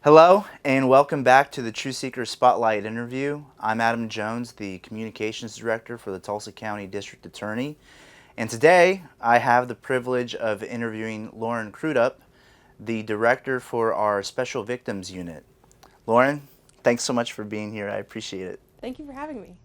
Hello, and welcome back to the True Seeker Spotlight interview. I'm Adam Jones, the Communications Director for the Tulsa County District Attorney. And today, I have the privilege of interviewing Lauren Crudup, the Director for our Special Victims Unit. Lauren, thanks so much for being here. I appreciate it. Thank you for having me.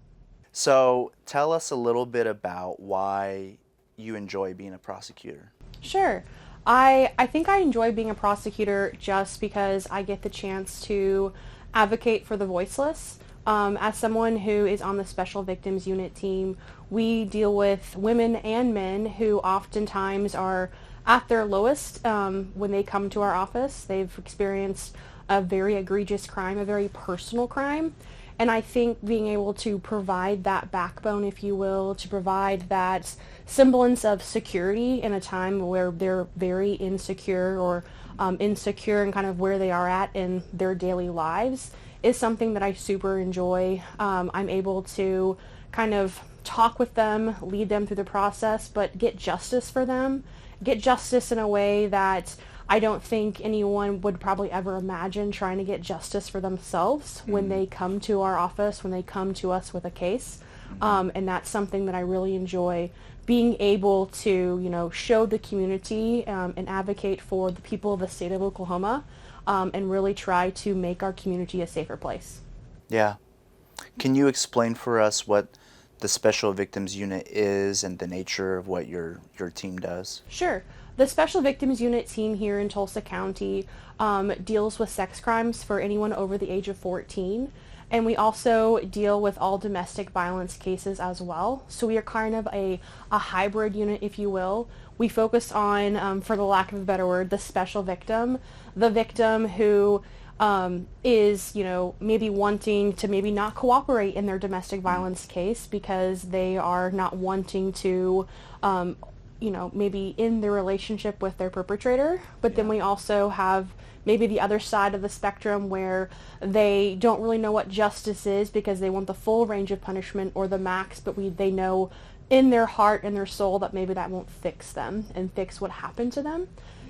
So, tell us a little bit about why you enjoy being a prosecutor. Sure. I think I enjoy being a prosecutor just because I get the chance to advocate for the voiceless. As someone who is on the Special Victims Unit team, we deal with women and men who oftentimes are at their lowest when they come to our office. They've experienced a very egregious crime, a very personal crime. And I think being able to provide that backbone, if you will, to provide that semblance of security in a time where they're very insecure or insecure in kind of where they are at in their daily lives is something that I super enjoy. I'm able to kind of talk with them, lead them through the process, but get justice for them, get justice in a way that I don't think anyone would probably ever imagine trying to get justice for themselves when they come to our office, when they come to us with a case. And that's something that I really enjoy, being able to, show the community and advocate for the people of the state of Oklahoma and really try to make our community a safer place. Yeah. Can you explain for us what the Special Victims Unit is and the nature of what your team does? Sure. The Special Victims Unit team here in Tulsa County deals with sex crimes for anyone over the age of 14. And we also deal with all domestic violence cases as well. So we are kind of a hybrid unit, if you will. We focus on, for the lack of a better word, the special victim, the victim who is, maybe wanting to maybe not cooperate in their domestic violence case because they are not wanting to maybe in their relationship with their perpetrator. But then we also have maybe the other side of the spectrum where they don't really know what justice is because they want the full range of punishment or the max, but they know in their heart and their soul that maybe that won't fix them and fix what happened to them.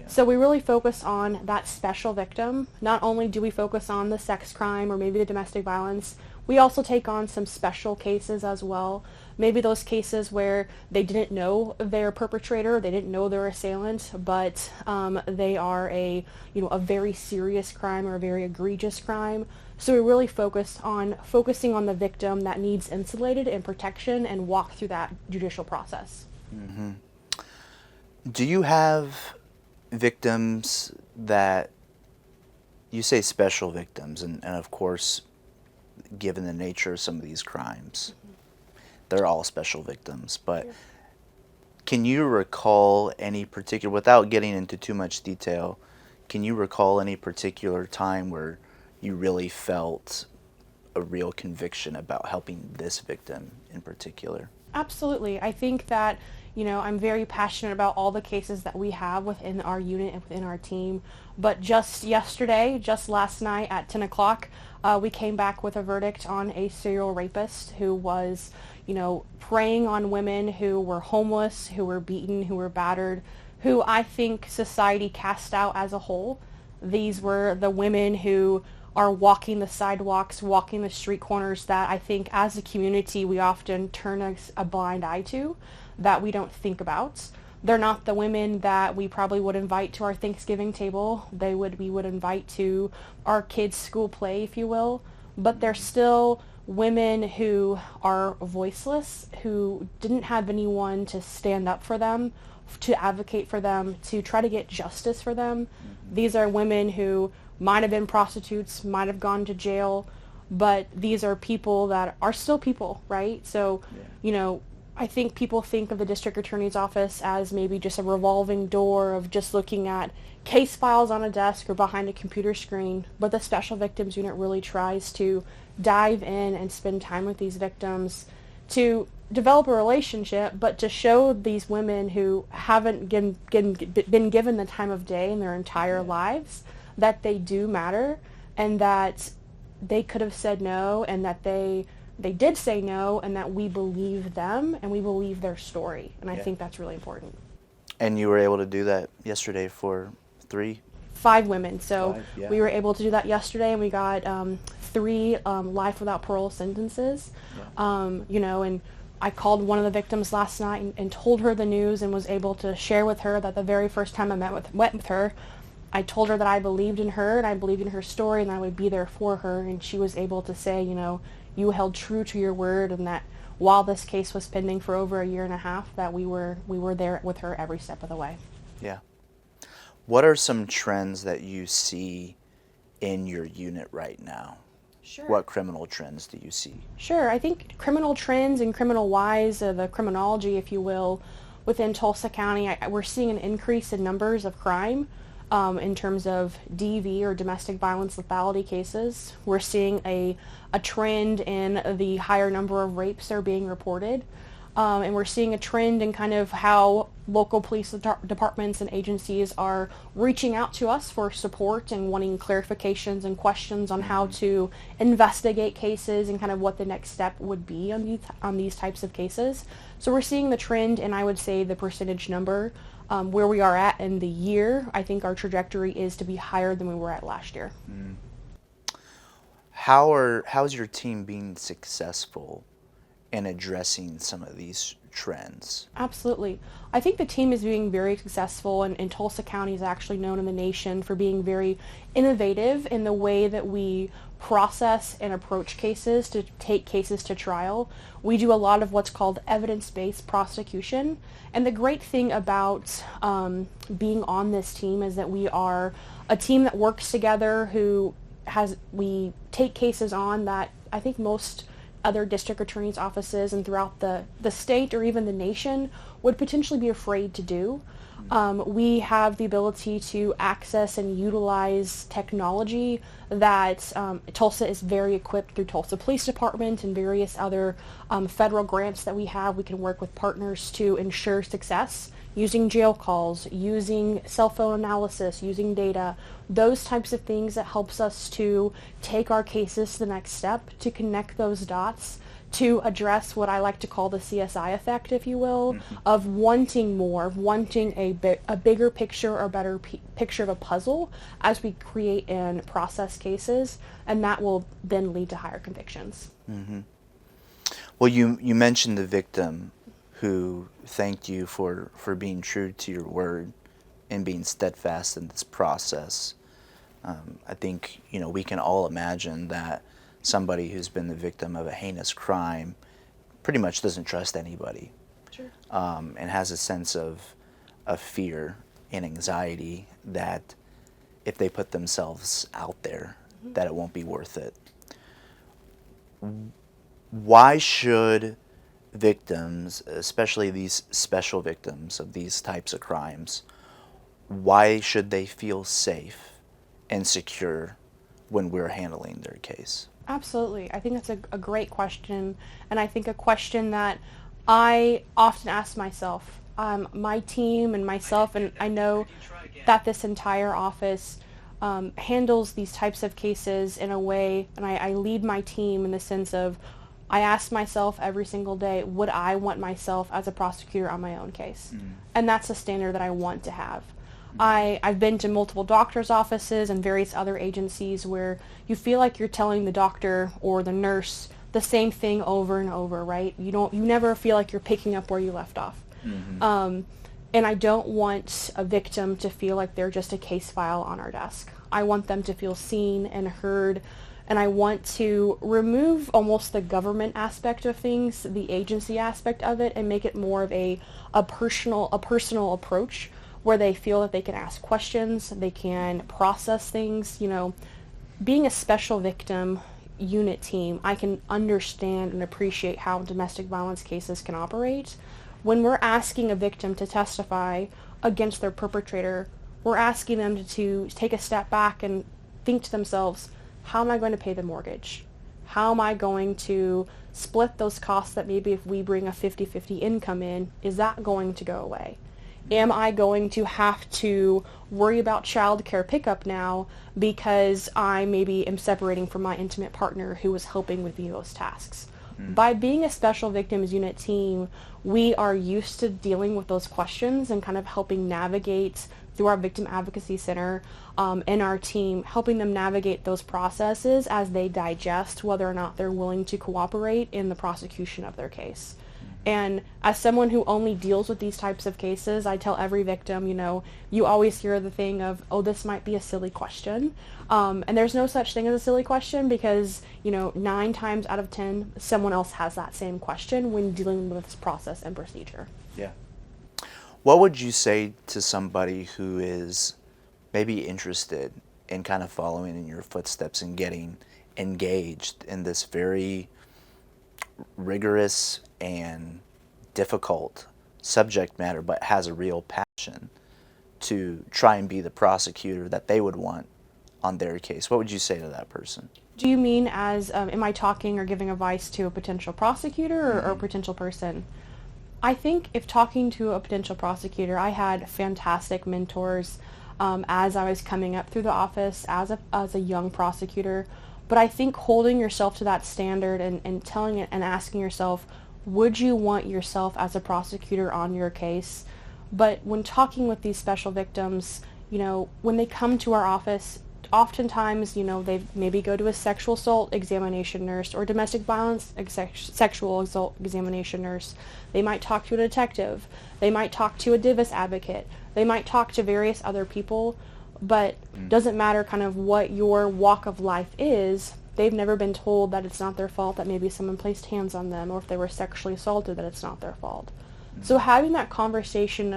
So we really focus on that special victim. Not only do we focus on the sex crime or maybe the domestic violence, we also take on some special cases as well. Maybe those cases where they didn't know their perpetrator, they didn't know their assailant, but they are a very serious crime or a very egregious crime. So we really focusing on the victim that needs insulated and protection and walk through that judicial process. Mm-hmm. Do you have victims that you say special victims, and of course, given the nature of some of these crimes, they're all special victims, but can you recall any particular, without getting into too much detail, can you recall any particular time where you really felt a real conviction about helping this victim in particular? Absolutely. I think that, I'm very passionate about all the cases that we have within our unit and within our team. But just yesterday, just last night at 10 o'clock, we came back with a verdict on a serial rapist who was, preying on women who were homeless, who were beaten, who were battered, who I think society cast out as a whole. These were the women who are walking the sidewalks, walking the street corners that I think as a community we often turn a blind eye to, that we don't think about. They're not the women that we probably would invite to our Thanksgiving table. We would invite to our kids' school play, if you will. But they're still women who are voiceless, who didn't have anyone to stand up for them, to advocate for them, to try to get justice for them. These are women who might have been prostitutes, might have gone to jail, but these are people that are still people, right? So, I think people think of the district attorney's office as maybe just a revolving door of just looking at case files on a desk or behind a computer screen, but the Special Victims Unit really tries to dive in and spend time with these victims to develop a relationship, but to show these women who haven't been given the time of day in their entire lives that they do matter and that they could have said no and that they did say no and that we believe them and we believe their story. And I think that's really important. And you were able to do that yesterday for three 5 women. So 5, yeah. we were able to do that yesterday, and we got 3 life without parole sentences. Yeah. And I called one of the victims last night and told her the news, and was able to share with her that the very first time I went with her, I told her that I believed in her and I believed in her story and I would be there for her. And she was able to say, you held true to your word, and that while this case was pending for over a year and a half, that we were there with her every step of the way. Yeah. What are some trends that you see in your unit right now? Sure. What criminal trends do you see? Sure. I think criminal trends and criminal wise, the criminology, if you will, within Tulsa County, we're seeing an increase in numbers of crime in terms of DV, or domestic violence lethality cases. We're seeing a trend in the higher number of rapes that are being reported. And we're seeing a trend in kind of how local police departments and agencies are reaching out to us for support and wanting clarifications and questions on how to investigate cases and kind of what the next step would be on these types of cases. So we're seeing the trend, and I would say the percentage number where we are at in the year. I think our trajectory is to be higher than we were at last year. How's your team being successful in addressing some of these trends? Absolutely. I think the team is being very successful, and Tulsa County is actually known in the nation for being very innovative in the way that we process and approach cases to take cases to trial. We do a lot of what's called evidence-based prosecution, and the great thing about being on this team is that we are a team that works together, we take cases on that I think most other district attorneys' offices and throughout the state or even the nation would potentially be afraid to do. We have the ability to access and utilize technology that Tulsa is very equipped through Tulsa Police Department and various other federal grants that we have. We can work with partners to ensure success using jail calls, using cell phone analysis, using data, those types of things that helps us to take our cases to the next step, to connect those dots, to address what I like to call the CSI effect, if you will, of wanting more, of wanting a bigger picture or better picture of a puzzle as we create and process cases, and that will then lead to higher convictions. Well, you mentioned the victim who thanked you for being true to your word and being steadfast in this process. I think, we can all imagine that somebody who's been the victim of a heinous crime pretty much doesn't trust anybody. Sure. And has a sense of fear and anxiety that if they put themselves out there, that it won't be worth it. Why should victims, especially these special victims of these types of crimes, why should they feel safe and secure when we're handling their case? Absolutely. I think that's a great question, and I think a question that I often ask myself, my team and myself, and I know that this entire office handles these types of cases in a way, and I lead my team in the sense of I ask myself every single day, would I want myself as a prosecutor on my own case? And that's a standard that I want to have. I've been to multiple doctor's offices and various other agencies where you feel like you're telling the doctor or the nurse the same thing over and over, right? You never feel like you're picking up where you left off. And I don't want a victim to feel like they're just a case file on our desk. I want them to feel seen and heard, and I want to remove almost the government aspect of things, the agency aspect of it, and make it more of a personal approach where they feel that they can ask questions, they can process things. Being a special victim unit team, I can understand and appreciate how domestic violence cases can operate. When we're asking a victim to testify against their perpetrator, we're asking them to take a step back and think to themselves, how am I going to pay the mortgage? How am I going to split those costs that maybe if we bring a 50-50 income in, is that going to go away? Am I going to have to worry about child care pickup now because I maybe am separating from my intimate partner who was helping with those tasks? By being a special victims unit team, we are used to dealing with those questions and kind of helping navigate through our victim advocacy center and our team, helping them navigate those processes as they digest whether or not they're willing to cooperate in the prosecution of their case. And as someone who only deals with these types of cases, I tell every victim, you always hear the thing of, oh, this might be a silly question. And there's no such thing as a silly question because, 9 times out of 10, someone else has that same question when dealing with this process and procedure. Yeah. What would you say to somebody who is maybe interested in kind of following in your footsteps and getting engaged in this very rigorous and difficult subject matter, but has a real passion to try and be the prosecutor that they would want on their case? What would you say to that person? Do you mean as, am I talking or giving advice to a potential prosecutor or a potential person? I think if talking to a potential prosecutor, I had fantastic mentors as I was coming up through the office as a young prosecutor. But I think holding yourself to that standard and telling it and asking yourself, would you want yourself as a prosecutor on your case? But when talking with these special victims, when they come to our office, oftentimes, they maybe go to a sexual assault examination nurse or domestic violence sexual assault examination nurse. They might talk to a detective. They might talk to a DIVIS advocate. They might talk to various other people, but doesn't matter kind of what your walk of life is. They've never been told that it's not their fault that maybe someone placed hands on them, or if they were sexually assaulted that it's not their fault. So having that conversation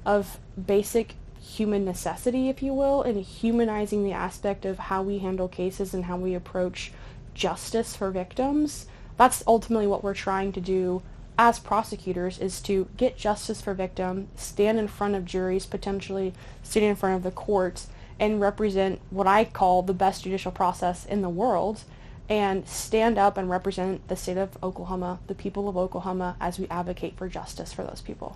of basic human necessity, if you will, and humanizing the aspect of how we handle cases and how we approach justice for victims, that's ultimately what we're trying to do as prosecutors, is to get justice for victims, stand in front of juries, potentially stand in front of the courts, and represent what I call the best judicial process in the world, and stand up and represent the state of Oklahoma, the people of Oklahoma, as we advocate for justice for those people.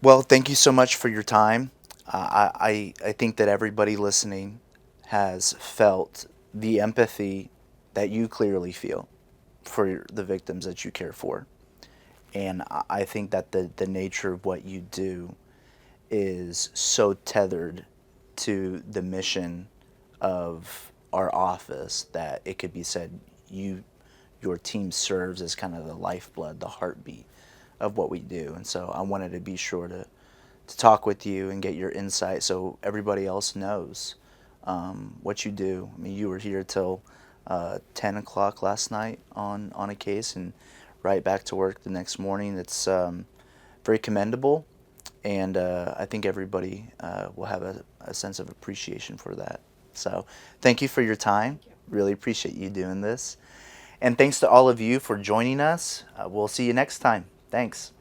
Well, thank you so much for your time. I think that everybody listening has felt the empathy that you clearly feel for the victims that you care for. And I think that the nature of what you do is so tethered to the mission of our office that it could be said your team serves as kind of the lifeblood, the heartbeat of what we do. And so I wanted to be sure to talk with you and get your insight so everybody else knows what you do. I mean, you were here till 10 o'clock last night on a case and right back to work the next morning. It's very commendable, and I think everybody will have a sense of appreciation for that. So thank you for your time. Really appreciate you doing this. And thanks to all of you for joining us. We'll see you next time. Thanks.